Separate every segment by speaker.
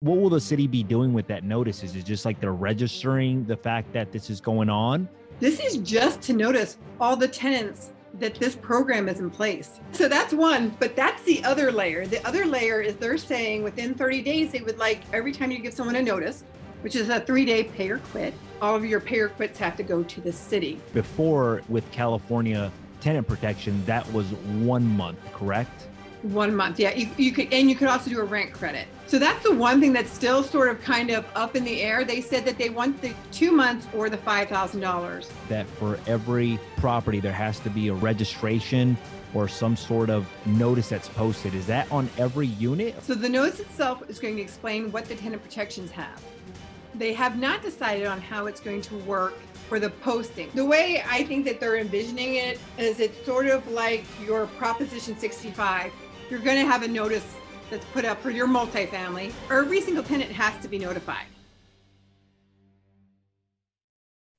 Speaker 1: What will the city be doing with that notice? Is it just like they're registering the fact that this is going on?
Speaker 2: This is just to notice all the tenants that this program is in place. So that's one, but that's the other layer. The other layer is they're saying within 30 days, they would like every time you give someone a notice, which is a 3-day pay or quit, all of your pay or quits have to go to the city.
Speaker 1: Before, with California Tenant Protection, that was 1 month, correct?
Speaker 2: 1 month, yeah. You could also do a rent credit. So that's the one thing that's still sort of kind of up in the air. They said that they want the 2 months or the $5,000.
Speaker 1: That for every property, there has to be a registration or some sort of notice that's posted. Is that on every unit?
Speaker 2: So the notice itself is going to explain what the tenant protections have. They have not decided on how it's going to work for the posting. The way I think that they're envisioning it is it's sort of like your Proposition 65. You're going to have a notice that's put up for your multifamily, or every single tenant has to be notified.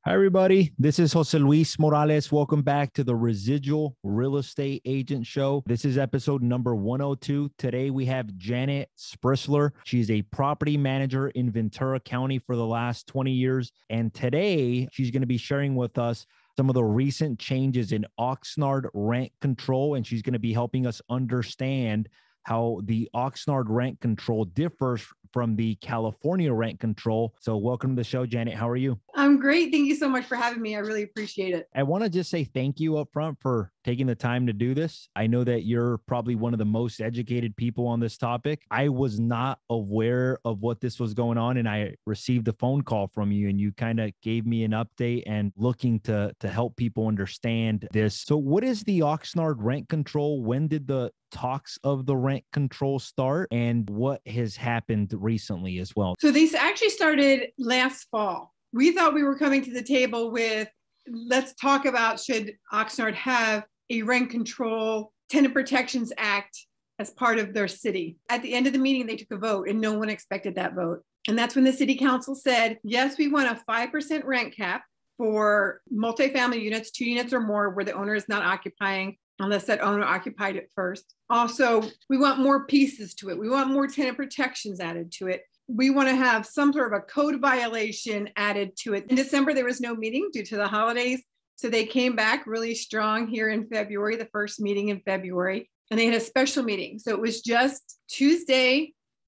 Speaker 1: Hi, everybody. This is Jose Luis Morales. Welcome back to the Residual Real Estate Agent Show. This is episode number 102. Today, we have Janet Sprissler. She's a property manager in Ventura County for the last 20 years. And today, she's going to be sharing with us some of the recent changes in Oxnard rent control. And she's going to be helping us understand how the Oxnard rent control differs from the California rent control. So welcome to the show, Janet. How are you?
Speaker 2: I'm great. Thank you so much for having me. I really appreciate it.
Speaker 1: I want to just say thank you up front for taking the time to do this. I know that you're probably one of the most educated people on this topic. I was not aware of what this was going on, and I received a phone call from you, and you kind of gave me an update and looking to help people understand this. So what is the Oxnard rent control? When did the talks of the rent control start, and what has happened recently as well?
Speaker 2: So these actually started last fall. We thought we were coming to the table with, let's talk about should Oxnard have a rent control tenant protections act as part of their city. At the end of the meeting, they took a vote and no one expected that vote. And that's when the city council said, yes, we want a 5% rent cap for multifamily units, 2 units or more where the owner is not occupying unless that owner occupied it first. Also, we want more pieces to it. We want more tenant protections added to it. We want to have some sort of a code violation added to it. In December, there was no meeting due to the holidays. So they came back really strong here in February, the first meeting in February, and they had a special meeting. So it was just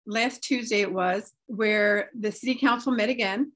Speaker 2: last Tuesday it was, where the city council met again.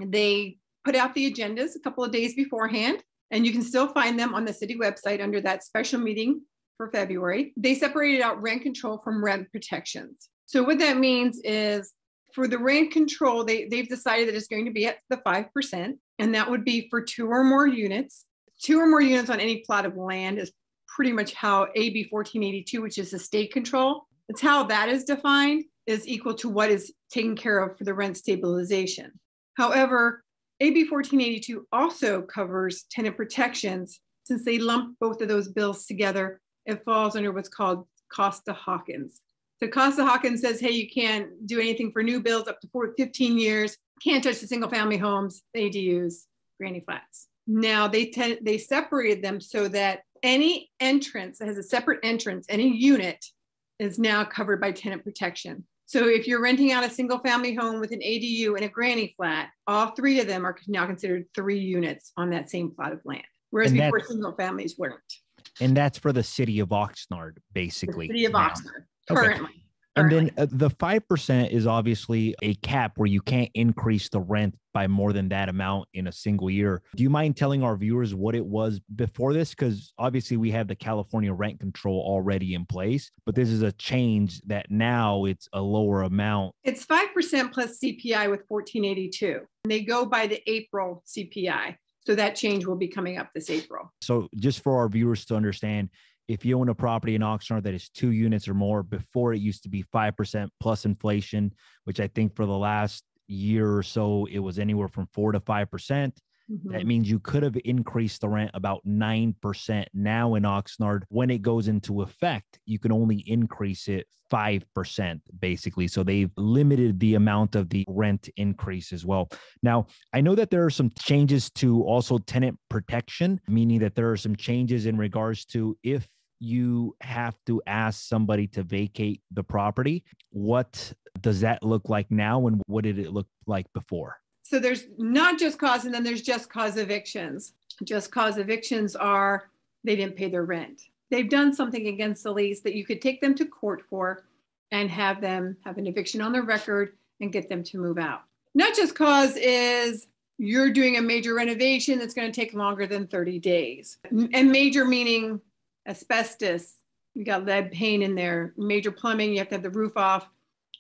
Speaker 2: They put out the agendas a couple of days beforehand, and you can still find them on the city website under that special meeting for February. They separated out rent control from rent protections. So what that means is for the rent control, they've decided that it's going to be at the 5%, and that would be for 2 or more units. 2 or more units on any plot of land is pretty much how AB 1482, which is the state control, it's how that is defined, is equal to what is taken care of for the rent stabilization. However, AB 1482 also covers tenant protections. Since they lump both of those bills together, it falls under what's called Costa Hawkins. So Costa Hawkins says, hey, you can't do anything for new builds up to 15 years, can't touch the single family homes, ADUs, granny flats. Now they separated them so that any entrance that has a separate entrance, any unit is now covered by tenant protection. So if you're renting out a single family home with an ADU and a granny flat, all 3 of them are now considered 3 units on that same plot of land, whereas before single families weren't.
Speaker 1: And that's for the city of Oxnard, basically.
Speaker 2: The city of Oxnard, currently.
Speaker 1: Okay. And then the 5% is obviously a cap where you can't increase the rent by more than that amount in a single year. Do you mind telling our viewers what it was before this? Because obviously we have the California rent control already in place, but this is a change that now it's a lower amount.
Speaker 2: It's 5% plus CPI with 1482. And they go by the April CPI. So that change will be coming up this April.
Speaker 1: So just for our viewers to understand, if you own a property in Oxnard that is 2 units or more, before it used to be 5% plus inflation, which I think for the last year or so, it was anywhere from 4 to 5%. That means you could have increased the rent about 9%. Now in Oxnard, when it goes into effect, you can only increase it 5%, basically. So they've limited the amount of the rent increase as well. Now, I know that there are some changes to also tenant protection, meaning that there are some changes in regards to if you have to ask somebody to vacate the property, what does that look like now? And what did it look like before?
Speaker 2: So there's not just cause, and then there's just cause evictions. Just cause evictions are they didn't pay their rent. They've done something against the lease that you could take them to court for and have them have an eviction on their record and get them to move out. Not just cause is you're doing a major renovation that's going to take longer than 30 days. And major meaning asbestos, you got lead paint in there, major plumbing, you have to have the roof off,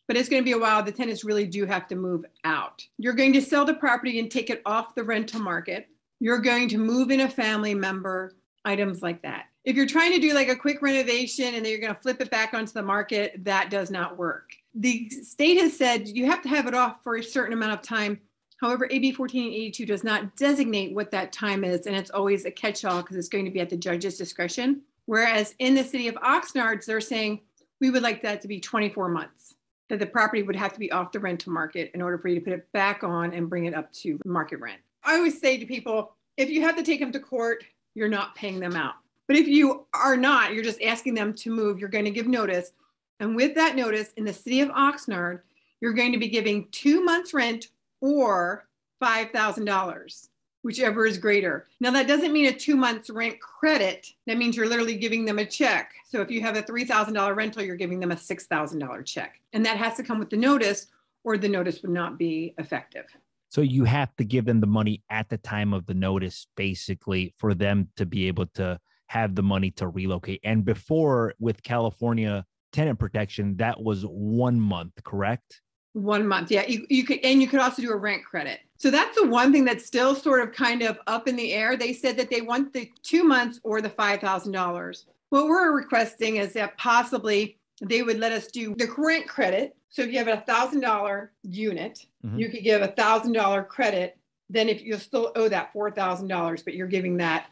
Speaker 2: but it's going to be a while. The tenants really do have to move out. You're going to sell the property and take it off the rental market. You're going to move in a family member, items like that. If you're trying to do like a quick renovation and then you're going to flip it back onto the market, that does not work. The state has said you have to have it off for a certain amount of time. However, AB 1482 does not designate what that time is, and it's always a catch-all because it's going to be at the judge's discretion. Whereas in the city of Oxnard, they're saying we would like that to be 24 months, that the property would have to be off the rental market in order for you to put it back on and bring it up to market rent. I always say to people, if you have to take them to court, you're not paying them out. But if you are not, you're just asking them to move, you're going to give notice. And with that notice in the city of Oxnard, you're going to be giving 2 months rent or $5,000, whichever is greater. Now that doesn't mean a 2 months rent credit. That means you're literally giving them a check. So if you have a $3,000 rental, you're giving them a $6,000 check. And that has to come with the notice or the notice would not be effective.
Speaker 1: So you have to give them the money at the time of the notice, basically, for them to be able to have the money to relocate. And before, with California tenant protection, that was 1 month, correct?
Speaker 2: 1 month. Yeah. You could, and you could also do a rent credit. So that's the one thing that's still sort of kind of up in the air. They said that they want the 2 months or the $5,000. What we're requesting is that possibly they would let us do the rent credit. So if you have a $1,000 unit, you could give a $1,000 credit. Then if you still owe that $4,000, but you're giving that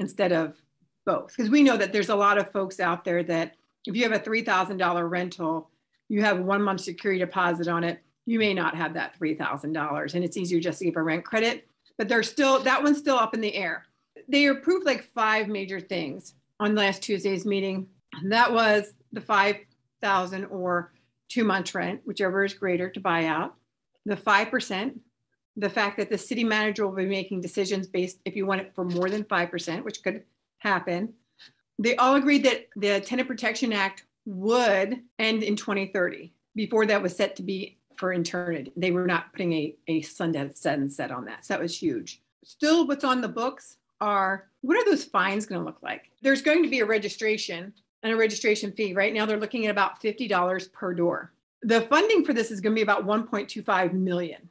Speaker 2: instead of both. Because we know that there's a lot of folks out there that if you have a $3,000 rental, you have 1 month security deposit on it, you may not have that $3,000. And it's easier just to give a rent credit, but they're still, that one's still up in the air. They approved like 5 major things on last Tuesday's meeting. And that was the $5,000 or 2 months rent, whichever is greater to buy out, the 5%, the fact that the city manager will be making decisions based if you want it for more than 5%, which could happen. They all agreed that the Tenant Protection Act would end in 2030. Before that was set to be for eternity. They were not putting a sunset on that. So that was huge. Still, what's on the books are, what are those fines going to look like? There's going to be a registration and a registration fee. Right now, they're looking at about $50 per door. The funding for this is going to be about $1.25 million.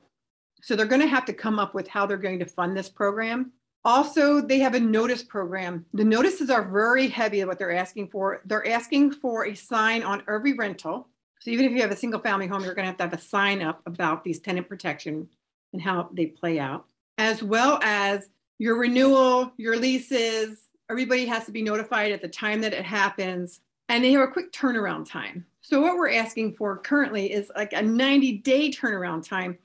Speaker 2: So they're going to have to come up with how they're going to fund this program. Also, they have a notice program. The notices are very heavy at what they're asking for. They're asking for a sign on every rental. So even if you have a single family home, you're going to have a sign up about these tenant protection and how they play out, as well as your renewal, your leases. Everybody has to be notified at the time that it happens, and they have a quick turnaround time. So what we're asking for currently is like a 90-day turnaround time,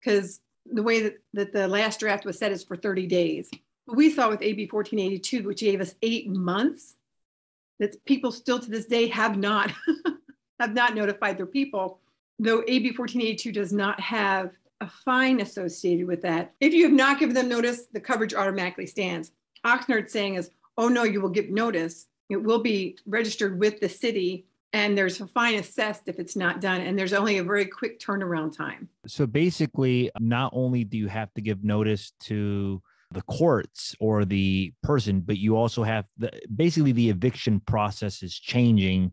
Speaker 2: because the way that the last draft was set is for 30 days. But we saw with AB 1482, which gave us 8 months, that people still to this day have not notified their people, though AB 1482 does not have a fine associated with that. If you have not given them notice, the coverage automatically stands. Oxnard's saying is, oh no, you will give notice. It will be registered with the city, and there's a fine assessed if it's not done. And there's only a very quick turnaround time.
Speaker 1: So basically, not only do you have to give notice to the courts or the person, but you also have basically the eviction process is changing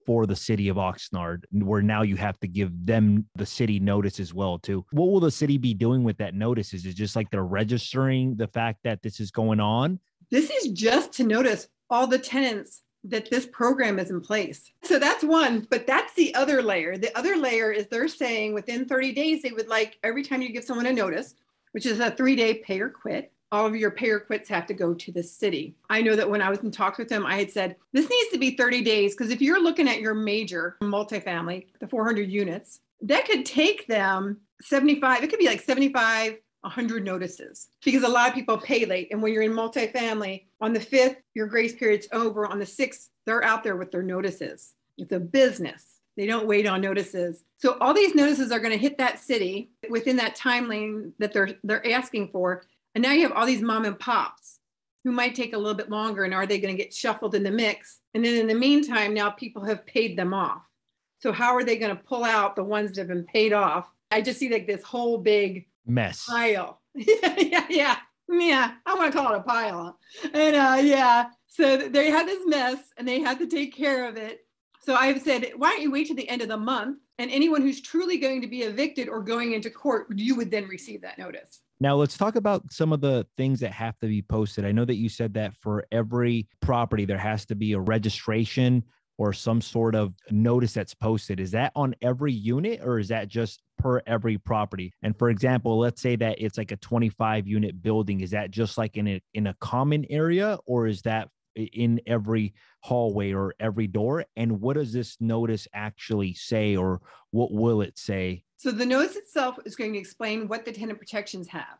Speaker 1: for the city of Oxnard, where now you have to give them, the city, notice as well too. What will the city be doing with that notice? Is it just like they're registering the fact that this is going on?
Speaker 2: This is just to notice all the tenants that this program is in place. So that's one, but that's the other layer. The other layer is they're saying within 30 days, they would like every time you give someone a notice, which is a 3-day pay or quit, all of your pay or quits have to go to the city. I know that when I was in talks with them, I had said, this needs to be 30 days, because if you're looking at your major multifamily, the 400 units, that could take them 75, it could be like 75, 100 notices, because a lot of people pay late. And when you're in multifamily, on the 5th, your grace period's over. On the 6th, they're out there with their notices. It's a business. They don't wait on notices. So all these notices are going to hit that city within that timeline that they're asking for. And now you have all these mom and pops who might take a little bit longer. And are they going to get shuffled in the mix? And then in the meantime, now people have paid them off. So how are they going to pull out the ones that have been paid off? I just see like this whole big
Speaker 1: mess
Speaker 2: pile. Yeah. I want to call it a pile. And so they had this mess and they had to take care of it. So I've said, why don't you wait to the end of the month? And anyone who's truly going to be evicted or going into court, you would then receive that notice.
Speaker 1: Now, let's talk about some of the things that have to be posted. I know that you said that for every property, there has to be a registration or some sort of notice that's posted. Is that on every unit or is that just per every property? And for example, let's say that it's like a 25 unit building. Is that just like in a common area, or is that in every hallway or every door? And what does this notice actually say, or what will it say?
Speaker 2: So the notice itself is going to explain what the tenant protections have.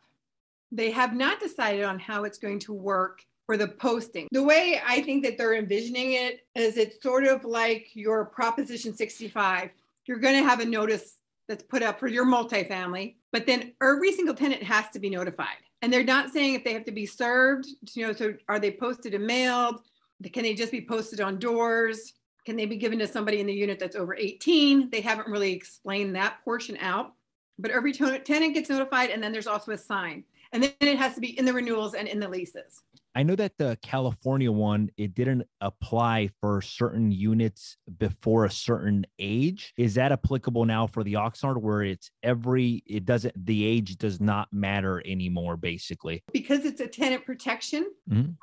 Speaker 2: They have not decided on how it's going to work for the posting. The way I think that they're envisioning it is it's sort of like your Proposition 65. You're going to have a notice that's put up for your multifamily, but then every single tenant has to be notified. And they're not saying if they have to be served, so are they posted and mailed? Can they just be posted on doors? Can they be given to somebody in the unit that's over 18? They haven't really explained that portion out, but every tenant gets notified. And then there's also a sign. And then it has to be in the renewals and in the leases.
Speaker 1: I know that the California one, it didn't apply for certain units before a certain age. Is that applicable now for the Oxnard, where the age does not matter anymore, basically?
Speaker 2: Because it's a tenant protection,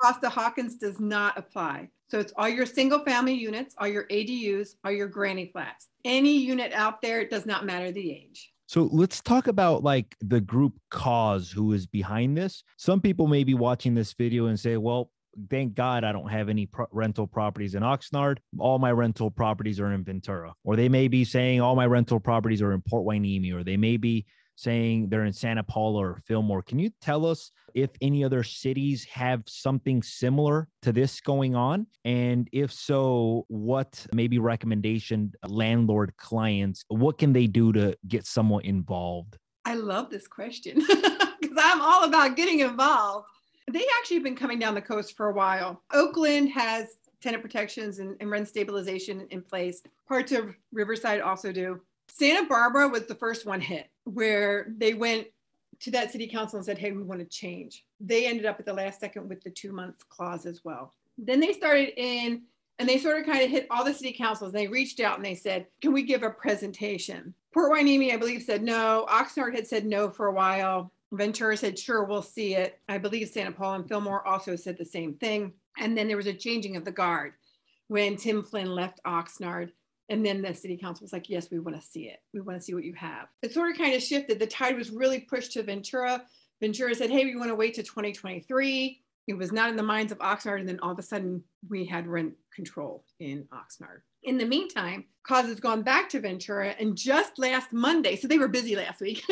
Speaker 2: Costa Hawkins does not apply. So it's all your single family units, all your ADUs, all your granny flats. Any unit out there, it does not matter the age.
Speaker 1: So let's talk about like the group cause who is behind this. Some people may be watching this video and say, well, thank God I don't have any rental properties in Oxnard. All my rental properties are in Ventura. Or they may be saying all my rental properties are in Port Hueneme, or they may be saying they're in Santa Paula or Fillmore. Can you tell us if any other cities have something similar to this going on? And if so, what maybe recommendation landlord clients, what can they do to get someone involved?
Speaker 2: I love this question because I'm all about getting involved. They actually have been coming down the coast for a while. Oakland has tenant protections and rent stabilization in place. Parts of Riverside also do. Santa Barbara was the first one hit, where they went to that city council and said, hey, we want to change. They ended up at the last second with the 2-month clause as well. Then they started in, and they sort of kind of hit all the city councils. They reached out and they said, can we give a presentation? Port Hueneme, I believe, said no. Oxnard had said no for a while. Ventura said, sure, we'll see it. I believe Santa Paula and Fillmore also said the same thing. And then there was a changing of the guard when Tim Flynn left Oxnard. And then the city council was like, yes, we want to see it. We want to see what you have. It sort of kind of shifted. The tide was really pushed to Ventura. Ventura said, hey, we want to wait to 2023. It was not in the minds of Oxnard. And then all of a sudden we had rent control in Oxnard. In the meantime, cause has gone back to Ventura. And just last Monday, so they were busy last week.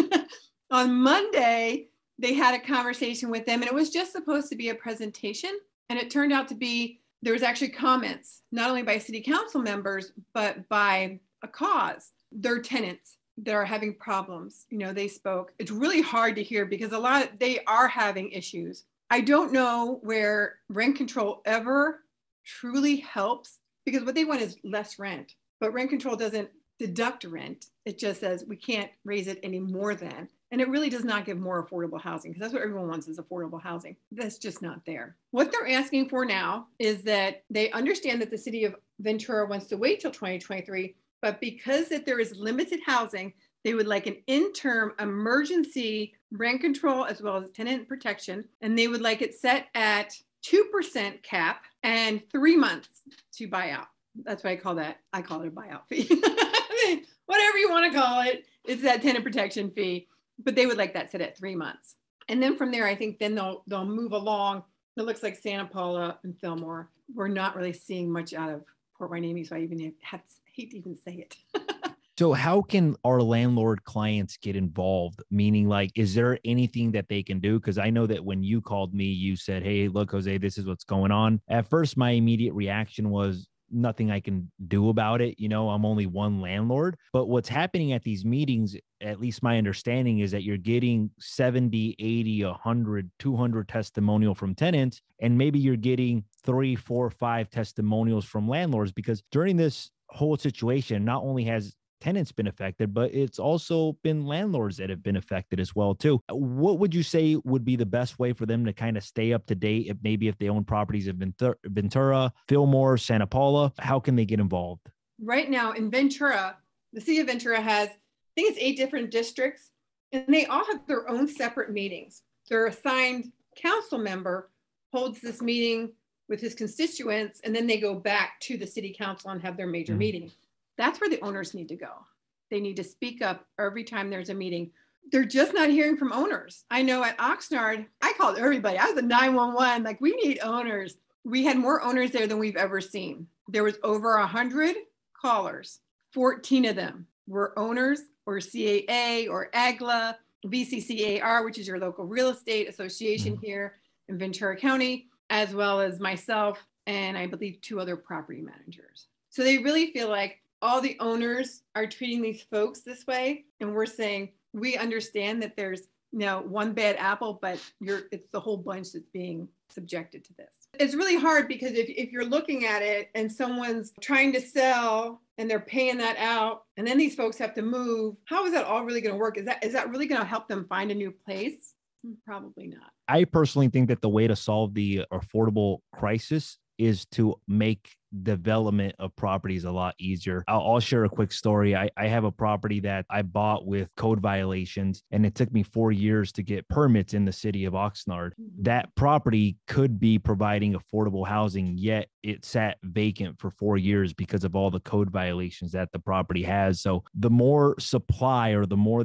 Speaker 2: On Monday, they had a conversation with them, and it was just supposed to be a presentation. And it turned out to be, there was actually comments, not only by city council members, but by a cause. Their tenants that are having problems, they spoke. It's really hard to hear because they are having issues. I don't know where rent control ever truly helps, because what they want is less rent, but rent control doesn't deduct rent. It just says we can't raise it any more than. And it really does not give more affordable housing, because that's what everyone wants, is affordable housing. That's just not there. What they're asking for now is that they understand that the city of Ventura wants to wait till 2023, but because that there is limited housing, they would like an interim emergency rent control as well as tenant protection. And they would like it set at 2% cap and 3 months to buy out. That's what I call that. I call it a buyout fee. Whatever you want to call it, it's that tenant protection fee. But they would like that set at 3 months. And then from there, I think then they'll move along. It looks like Santa Paula and Fillmore. We're not really seeing much out of Port Hueneme, so I hate to even say it.
Speaker 1: So how can our landlord clients get involved? Meaning, like, is there anything that they can do? Because I know that when you called me, you said, hey, look, Jose, this is what's going on. At first, my immediate reaction was, nothing I can do about it. I'm only one landlord. But what's happening at these meetings, at least my understanding, is that you're getting 70, 80, 100, 200 testimonial from tenants, and maybe you're getting 3, 4, 5 testimonials from landlords, because during this whole situation, not only has tenants been affected, but it's also been landlords that have been affected as well too. What would you say would be the best way for them to kind of stay up to date, if they own properties in Ventura, Fillmore, Santa Paula? How can they get involved?
Speaker 2: Right now in Ventura, the city of Ventura has, I think it's 8 different districts, and they all have their own separate meetings. Their assigned council member holds this meeting with his constituents, and then they go back to the city council and have their major meeting. That's where the owners need to go. They need to speak up every time there's a meeting. They're just not hearing from owners. I know at Oxnard, I called everybody. I was a 911, like, we need owners. We had more owners there than we've ever seen. There was over 100 callers. 14 of them were owners or CAA or AGLA, VCCAR, which is your local real estate association here in Ventura County, as well as myself and I believe 2 other property managers. So they really feel like all the owners are treating these folks this way. And we're saying, we understand that there's one bad apple, but it's the whole bunch that's being subjected to this. It's really hard because if you're looking at it and someone's trying to sell and they're paying that out, and then these folks have to move, how is that all really going to work? Is that really going to help them find a new place? Probably not.
Speaker 1: I personally think that the way to solve the affordable crisis is to make development of properties a lot easier. I'll share a quick story. I have a property that I bought with code violations, and it took me 4 years to get permits in the city of Oxnard. That property could be providing affordable housing, yet it sat vacant for 4 years because of all the code violations that the property has. So the more supply, or the more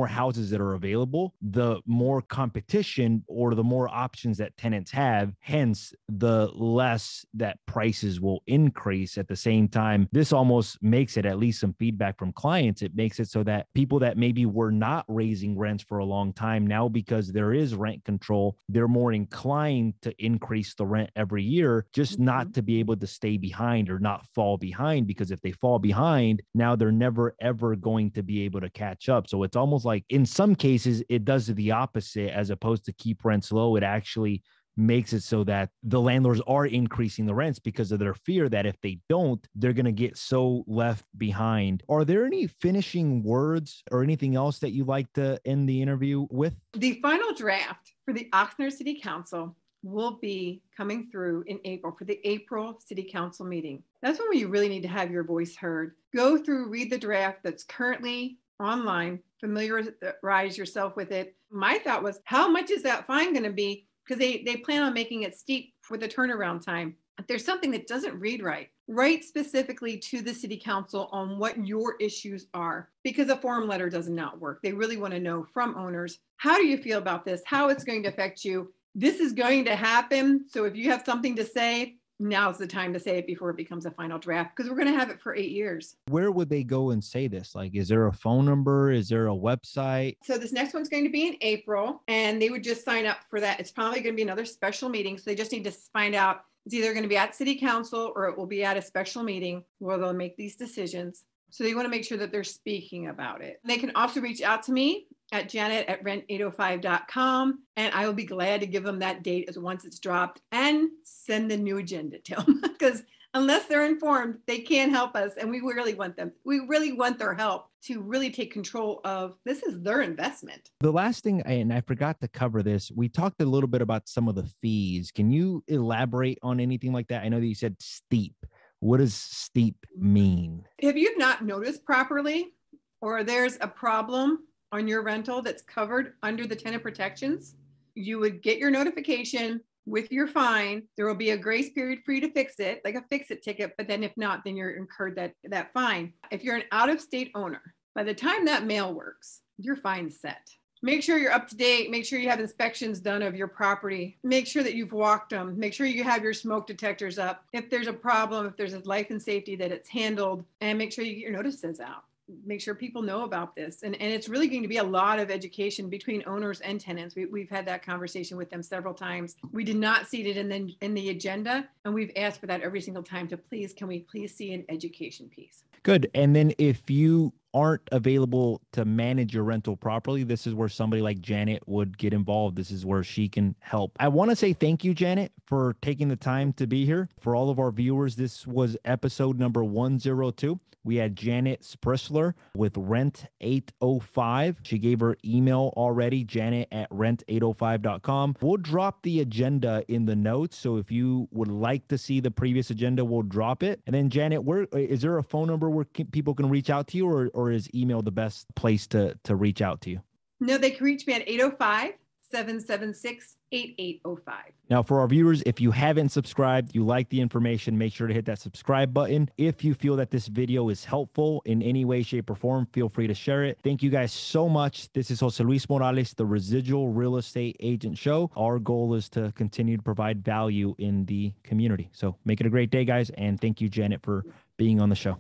Speaker 1: houses that are available, the more competition, or the more options that tenants have, hence the less that prices will increase. At the same time, this almost makes it, at least some feedback from clients, it makes it so that people that maybe were not raising rents for a long time, now because there is rent control, they're more inclined to increase the rent every year, just not to be able to stay behind or not fall behind, because if they fall behind, now they're never ever going to be able to catch up. So it's almost like, in some cases, it does the opposite. As opposed to keep rents low, it actually makes it so that the landlords are increasing the rents because of their fear that if they don't, they're going to get so left behind. Are there any finishing words or anything else that you'd like to end the interview with?
Speaker 2: The final draft for the Oxnard City Council will be coming through in April for the April City Council meeting. That's when you really need to have your voice heard. Go through, read the draft that's currently online, familiarize yourself with it. My thought was, how much is that fine going to be? Because they plan on making it steep with the turnaround time. If there's something that doesn't read right, write specifically to the city council on what your issues are, because a form letter does not work. They really want to know from owners, how do you feel about this? How it's going to affect you? This is going to happen. So if you have something to say, now's the time to say it before it becomes a final draft, because we're going to have it for 8 years.
Speaker 1: Where would they go and say this? Like, is there a phone number? Is there a website?
Speaker 2: So this next one's going to be in April, and they would just sign up for that. It's probably going to be another special meeting. So they just need to find out, it's either going to be at city council or it will be at a special meeting where they'll make these decisions. So they want to make sure that they're speaking about it. They can also reach out to me at janet@rent805.com, and I will be glad to give them that date as once it's dropped, and send the new agenda to them, because unless they're informed, they can't help us. And we really want them. We really want their help to really take control of, this is their investment.
Speaker 1: The last thing, and I forgot to cover this, we talked a little bit about some of the fees. Can you elaborate on anything like that? I know that you said steep. What does steep mean?
Speaker 2: If you've not noticed properly, or there's a problem on your rental that's covered under the tenant protections, you would get your notification with your fine. There will be a grace period for you to fix it, like a fix-it ticket. But then if not, then you're incurred that fine. If you're an out-of-state owner, by the time that mail works, your fine's set. Make sure you're up to date. Make sure you have inspections done of your property. Make sure that you've walked them. Make sure you have your smoke detectors up. If there's a problem, if there's a life and safety, that it's handled, and make sure you get your notices out. make sure people know about this. And it's really going to be a lot of education between owners and tenants. We've had that conversation with them several times. We did not see it in the agenda, and we've asked for that every single time to can we please see an education piece?
Speaker 1: Good. And then if you aren't available to manage your rental properly, this is where somebody like Janet would get involved. This is where she can help. I want to say thank you, Janet, for taking the time to be here. For all of our viewers, this was episode number 102. We had Janet Sprissler with Rent 805. She gave her email already, janet@rent805.com. We'll drop the agenda in the notes. So if you would like to see the previous agenda, we'll drop it. And then Janet, is there a phone number where people can reach out to you, or is email the best place to reach out to you?
Speaker 2: No, they can reach me at 805-776-8805.
Speaker 1: Now, for our viewers, if you haven't subscribed, you like the information, make sure to hit that subscribe button. If you feel that this video is helpful in any way, shape, or form, feel free to share it. Thank you guys so much. This is Jose Luis Morales, the Residual Real Estate Agent Show. Our goal is to continue to provide value in the community. So make it a great day, guys. And thank you, Janet, for being on the show.